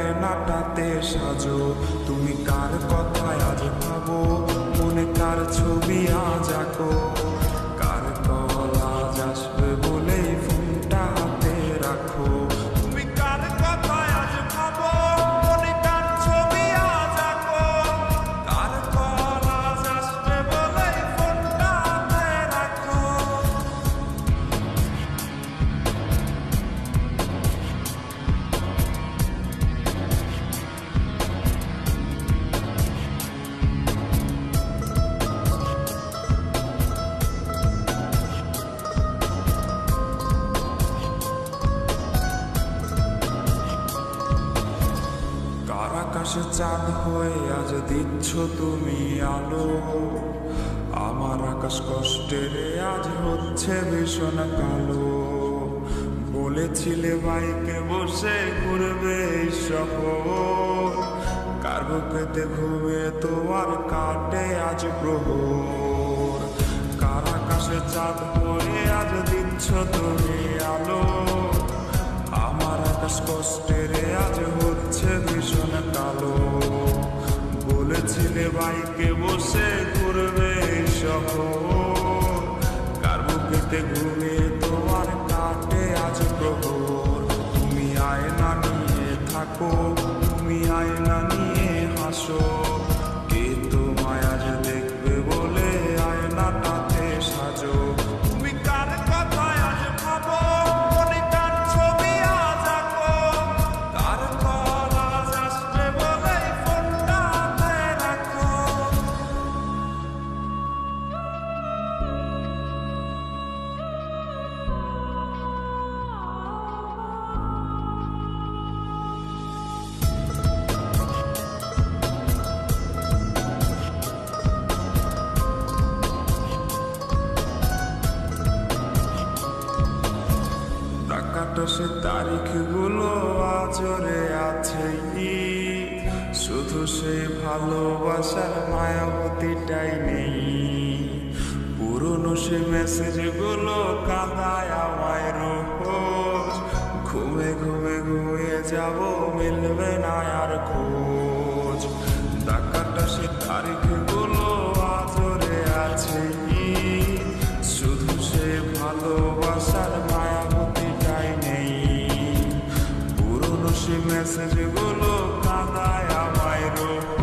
আয়নাটাতে সাজো। তুমি কার কথায় আজ ভাবো, মনে কার ছবি আজ আঁকো। কার কল আজ আসবে বলেই ফোনটা হাতে রাখো। তুমি কার কথায় আজ ভাবো, মনে কার ছবি আজ আঁকো। কার কল আজ আসবে বলেই ফোনটা হাতে রাখো। কার আকাশে চাঁদ হয়ে আজ দিচ্ছ তুমি আলো। আমার আকাশ কষ্টের আজ হচ্ছে ভীষণ কালো। বলেছিলে বাইকে বসে ঘুরবে এই শহর, কার বুকেতে ঘুমিয়ে তোমার কাটে আজ প্রহর। কার আকাশে চাঁদ হয়ে আজ দিচ্ছ তুমি আলো। আমার আকাশ কষ্টের আজ হচ্ছে ভীষণ কালো। বলেছিলে বাইকে বসে ঘুরবে এই শহর, কার বুকেতে ঘুমিয়ে তোমার কাটে আজ প্রহর। তুমি আয়না নিয়ে থাকো, তুমি আয়না নিয়ে হাসো। কে তোমায় আজ দেখবে বলে আয়নাটাতে সাজো। তুমি কার কথায় আজ ভাবো, মনে কার ছবি আজ আঁকো। কার কল আজ আসবে বলে ফোনটা হাতে রাখো। টাকাটা সে তারিখগুলো আজরে আছে, শুধু সেই ভালোবাসার মায়াবতীটাই নেই। পুরনো সে মেসেজগুলো কাঁদায় আমায় রোজ। ঘুমে ঘুমে ঘুমিয়ে যাব, মিলবে না আর খোঁজ। টাকাটা সে তারিখগুলো আজরে আছে, শুধু সে ভালোবাসার মায়াবতীটাই নেই। পুরনো সে মেসেজগুলো কাঁদায় আমায় রোজ।